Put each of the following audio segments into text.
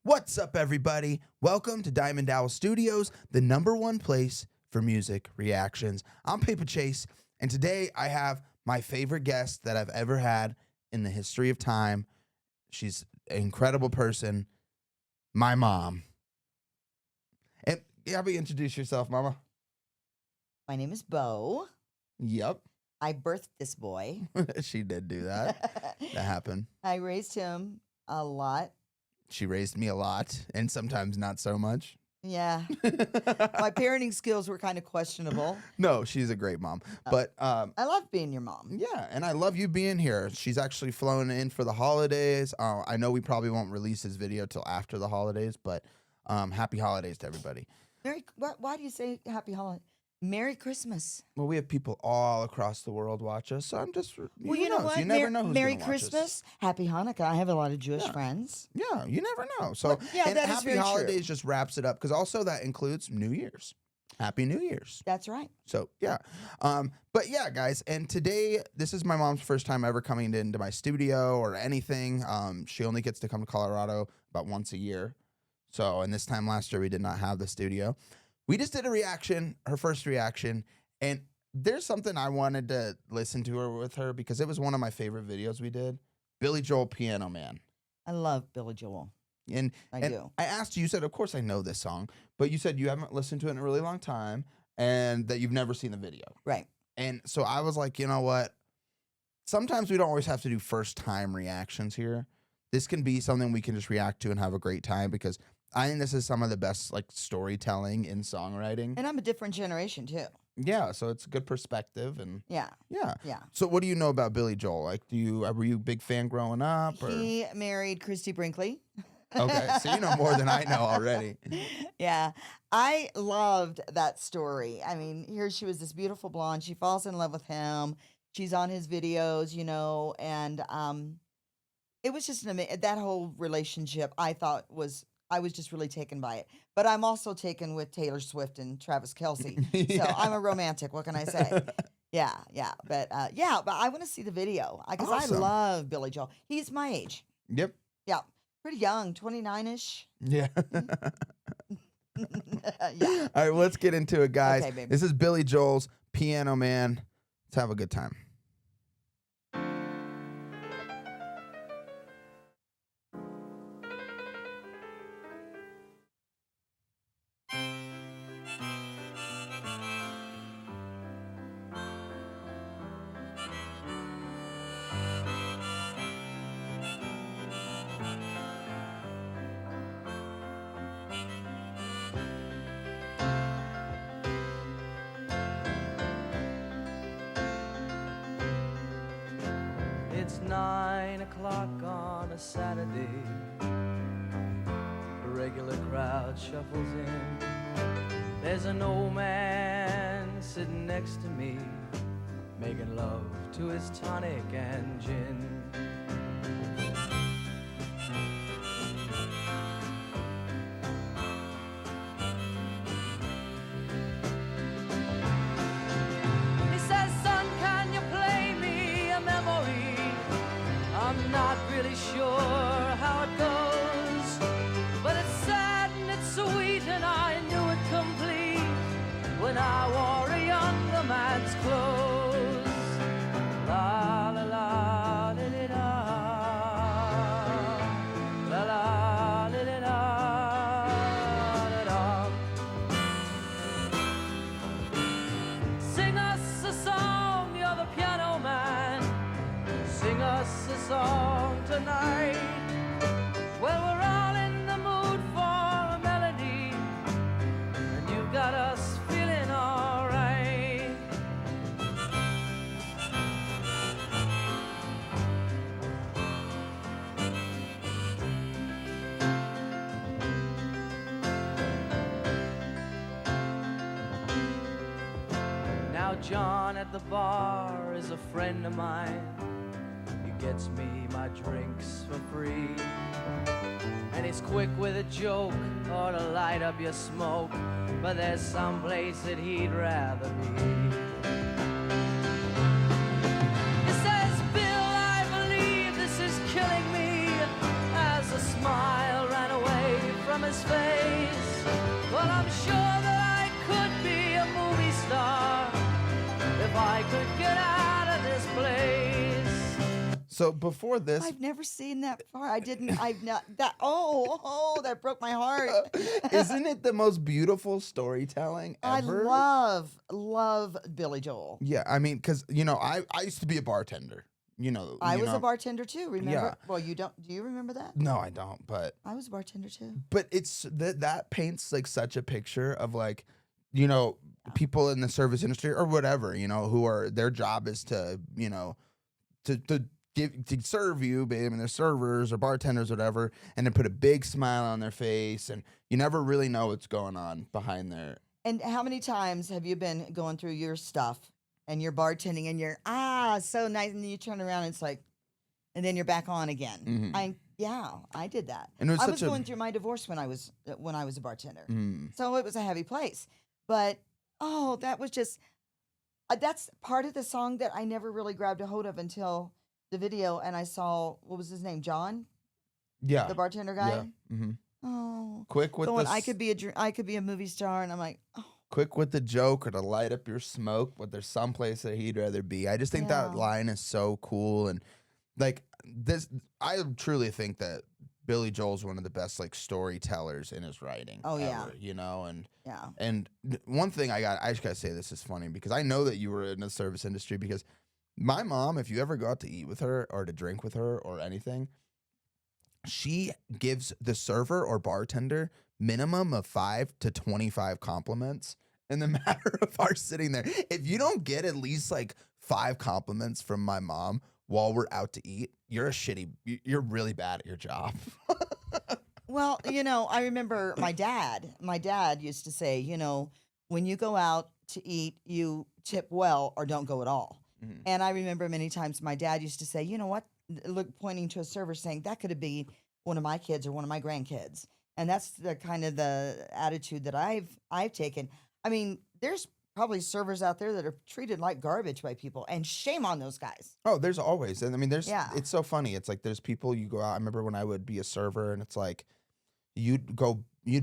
What's up, everybody? Welcome to Diamond Owl Studios, the number one place for music reactions. I'm Paper Chase, and today I have my favorite guest that I've ever had in the history of time. She's an incredible person, my mom. And how about you introduce yourself, Mama? My name is Bo. Yep, I birthed this boy. she did do that. That happened. I raised him a lot. She raised me a lot, and sometimes not so much. Yeah. My parenting skills were kind of questionable. No, she's a great mom. But I love being your mom. yeah, and I love you being here. She's actually flown in for the holidays. I know we probably won't release this video till after the holidays, but happy holidays to everybody. Why do you say happy holiday? Merry Christmas. Well, we have people all across the world watch us, so I'm just, Well, you know what? You never know who's Merry gonna watch us. Christmas. Happy Hanukkah. I have a lot of Jewish Yeah. friends. Yeah, you never know. So, Well, yeah, and that is happy very true. holidays just wraps it up, because also that includes New Year's. Happy New Year's. That's right. So yeah, but yeah, guys, and today this is my mom's first time ever coming into my studio or anything. She only gets to come to Colorado about once a year. So, and this time last year we did not have the studio. We just did a reaction, her first reaction, and there's something I wanted to listen to her with her because it was one of my favorite videos we did. Billy Joel, Piano Man. I love Billy Joel. And I and do. I asked you, you said, of course I know this song, but you said you haven't listened to it in a really long time and that you've never seen the video. Right. And so I was like, you know what? Sometimes we don't always have to do first time reactions here. This can be something we can just react to and have a great time because I think this is some of the best like storytelling in songwriting. And I'm a different generation too. Yeah, so it's a good perspective and Yeah. yeah. Yeah. So what do you know about Billy Joel? Like, were you a big fan growing up? Or? He married Christy Brinkley. Okay, so you know more than I know already. Yeah, I loved that story. I mean, here she was, this beautiful blonde. She falls in love with him. She's on his videos, you know, and it was just that whole relationship. I was just really taken by it. But I'm also taken with Taylor Swift and Travis Kelce. Yeah. So I'm a romantic. What can I say? Yeah. But I want to see the video because Awesome. I love Billy Joel. He's my age. Yep. Yeah, pretty young, 29ish. Yeah. Yeah. All right, let's get into it, guys. Okay, baby. This is Billy Joel's Piano Man. Let's have a good time. It's 9 o'clock on a Saturday. A regular crowd shuffles in. There's an old man sitting next to me, making love to his tonic and gin. He says, "Son, can you play me a memory? I'm not really sure how it goes, but it's sad and it's sweet, and I knew it complete when I wore a younger man's clothes." La la la li li da, la la li li da, da da. Sing us a song, you're the piano man. Sing us a song tonight. Well, we're all in the mood for a melody, and you got us feeling all right. Now John at the bar is a friend of mine. He gets me my drinks for free, and he's quick with a joke or to light up your smoke, but there's some place that he'd rather be. He says, "Bill, I believe this is killing me," as a smile ran away his face. But I'm sure that I could be a movie star if I could get out of this place. So before this, I've never seen that far. I've not that. Oh, that broke my heart. isn't it the most beautiful storytelling ever? I love Billy Joel. Yeah, I mean, because I used to be a bartender. I was a bartender too. Remember? Yeah. Well, you don't. Do you remember that? No, I don't. But I was a bartender too. it's that paints like such a picture of like, people in the service industry or whatever, who are their job is to, to serve you, babe, and they're servers or bartenders, whatever, and then put a big smile on their face, and you never really know what's going on behind there. And how many times have you been going through your stuff and you're bartending and you're so nice, and then you turn around and it's like, and then you're back on again. Mhm. I did that. And it was I such was a going through my divorce when I was a bartender, Mm. so it was a heavy place. But that was just that's part of the song that I never really grabbed a hold of until the video, and I saw what was his name, John, Yeah. the bartender guy. Yeah. Hmm. Oh, Quick with going, the I could be a movie star, and I'm like, oh. quick with the joke or to light up your smoke, but there's someplace that he'd rather be. I just think that Yeah. line is so cool, and like this, I truly think that Billy Joel's one of the best like storytellers in his writing. Oh, yeah. ever, and Yeah. one thing I just gotta say, this is funny because I know that you were in the service industry, because my mom, if you ever go out to eat with her or to drink with her or anything, she gives the server or bartender minimum of 5 to 25 compliments in the matter of our sitting there. If you don't get at least like 5 compliments from my mom while we're out to eat, you're you're really bad at your job. Well, I remember my dad. My dad used to say, when you go out to eat, you tip well or don't go at all. Mhm. And I remember many times my dad used to say, you know what? Look, pointing to a server saying, that could be one of my kids or one of my grandkids. And that's the kind of the attitude that I've taken. I mean, there's probably servers out there that are treated like garbage by people, and shame on those guys. Oh, there's always. And I mean, Yeah. it's so funny. It's like there's people you go out. I remember when I would be a server, and it's like you'd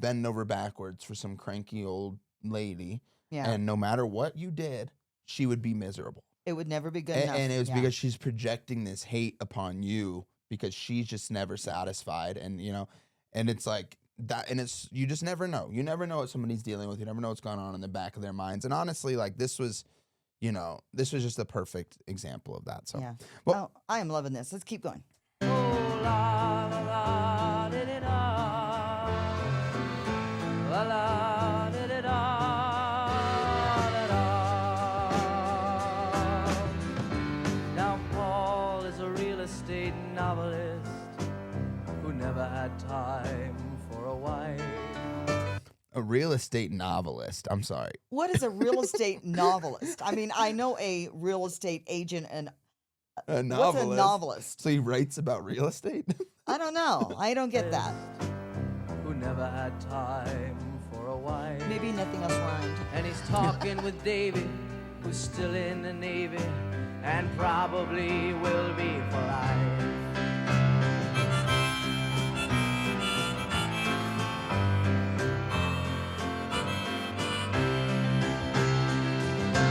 bend over backwards for some cranky old lady, Yeah. and no matter what you did, she would be miserable. It would never be good And, enough. and it was Yeah. because she's projecting this hate upon you because she's just never satisfied, and and it's like that, and it's you just never know. You never know what somebody's dealing with. You never know what's going on in the back of their minds. And honestly, like this was just a perfect example of that. So Yeah. well- I am loving this. Let's keep going. Oh, la, la, la, di, di, da. La, la, di, di, da, da, da. Now Paul is a real estate novelist who never had time for a wife. a real estate novelist. I'm sorry. What is a real estate novelist? I mean, I know a real estate agent and A what's a novelist? So he writes about real estate? I don't know. I don't get that. Who never had time for a wife. Maybe nothing else rhymed. And he's talking with David, who's still in the Navy, and probably will be for life.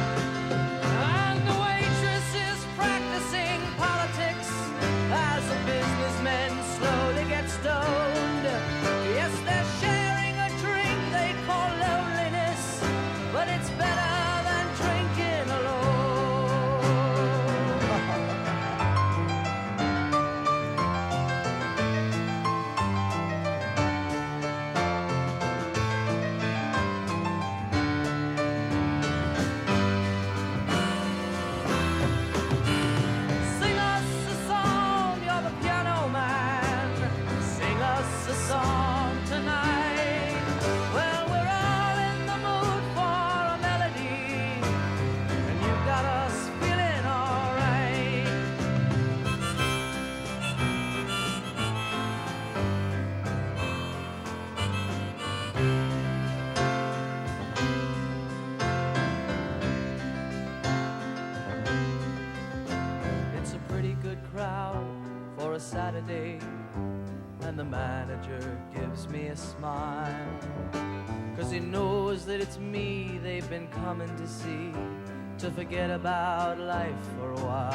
And the waitress is practicing politics as the businessmen slowly get stoned. Yes, they're sharing a drink they call loneliness, but it's better than drinking alone. stranger gives me a smile, 'cause he knows that it's me they've been coming to see, to forget about life for a while.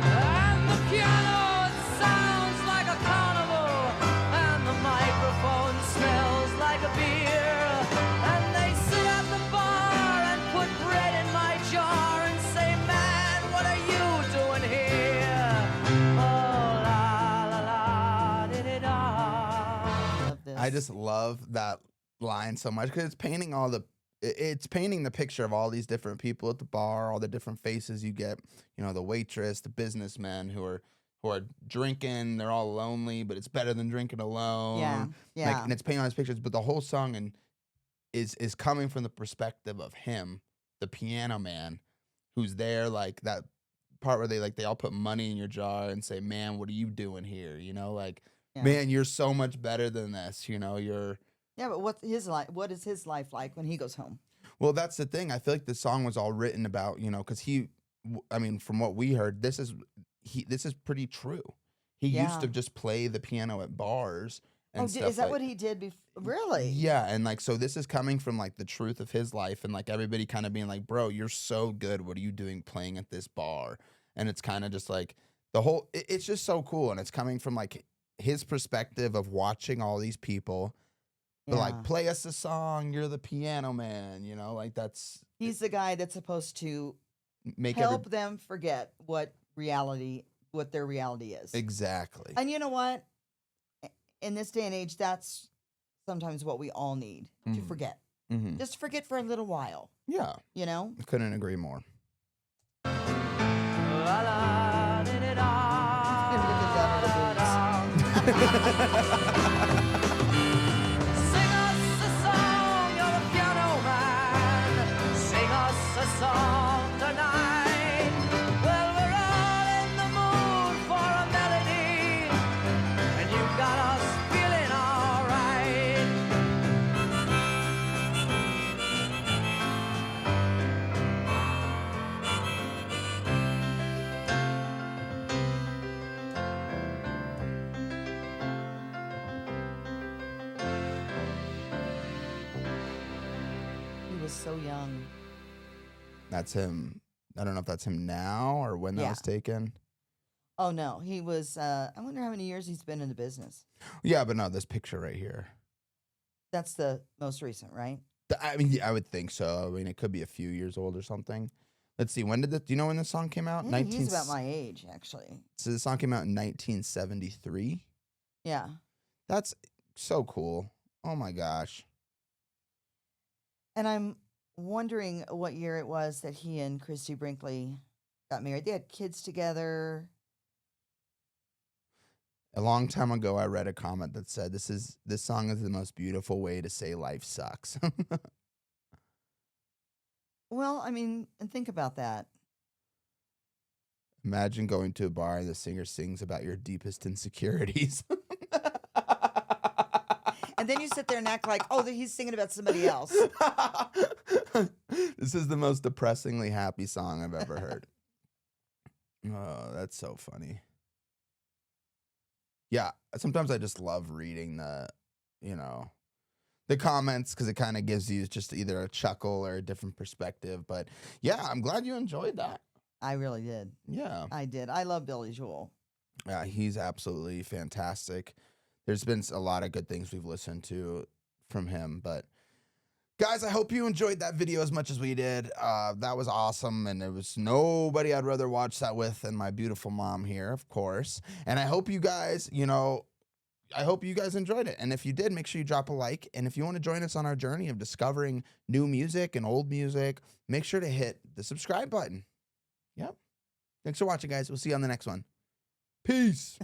And the piano, it sounds like a carnival, and the microphone smells like a beer, and they sit at the bar and put bread in my jar and say, man, what are you doing here? Oh, la, la, la, di-di-da. Love this. I just love that line so much because it's painting the picture of all these different people at the bar, all the different faces you get, you know, the waitress, the businessmen who are drinking, they're all lonely, but it's better than drinking alone. Yeah, yeah. Like, and it's painting all these pictures, but the whole song is coming from the perspective of him, the piano man, who's there, like that part where they all put money in your jar and say, man, what are you doing here? You know, like, Yeah. man, you're so much better than this, you know, you're. Yeah, but what's his life? What is his life like when he goes home? Well, that's the thing. I feel like the song was all written about, you know, because I mean, from what we heard, this is pretty true. He used Yeah. to just play the piano at bars and stuff. Is that what he did before? Really? Yeah, and like, so this is coming from like the truth of his life, and like everybody kind of being like, bro, you're so good. What are you doing playing at this bar? And it's kind of just like it's just so cool, and it's coming from like his perspective of watching all these people. But Yeah. like, play us a song. You're the piano man, you know. Like that's He's the guy that's supposed to make help them forget what their reality is. exactly. And you know what? In this day and age, that's sometimes what we all need to Mhm. forget. Hmm. Just forget for a little while, Yeah, you know? couldn't agree more. La, la, di-di-da, Give it the devil the boots. Sing us a song, you're a piano man. Sing us a song tonight. Well, we're all in the mood for a melody, and you got us feeling all right. He was so young. That's him. I don't know if that's him now or when that Yeah. was taken. Oh, no. He was, I wonder how many years he's been in the business. Yeah, but no, this picture right here. That's the most recent, right? I mean, yeah, I would think so. I mean, it could be a few years old or something. Let's see. When did do you know when this song came out? I think he's about my age, actually. So the song came out in 1973. Yeah. That's so cool. Oh my gosh. And I'm wondering what year it was that he and Christy Brinkley got married. They had kids together. A long time ago, I read a comment that said, "This song is the most beautiful way to say life sucks." Well, I mean, and think about that. Imagine going to a bar and the singer sings about your deepest insecurities. And then you sit there and act like, oh, he's singing about somebody else. This is the most depressingly happy song I've ever heard. Oh, that's so funny. Yeah, sometimes I just love reading the comments because it kind of gives you just either a chuckle or a different perspective. But yeah, I'm glad you enjoyed that. I really did. Yeah. I did. I love Billy Joel. Yeah, he's absolutely fantastic. There's been a lot of good things we've listened to from him. But guys, I hope you enjoyed that video as much as we did. That was awesome. And there was nobody I'd rather watch that with than my beautiful mom here, of course. And I hope you guys, enjoyed it. And if you did, make sure you drop a like. And if you want to join us on our journey of discovering new music and old music, make sure to hit the subscribe button. Yep. Thanks for watching, guys. We'll see you on the next one. Peace.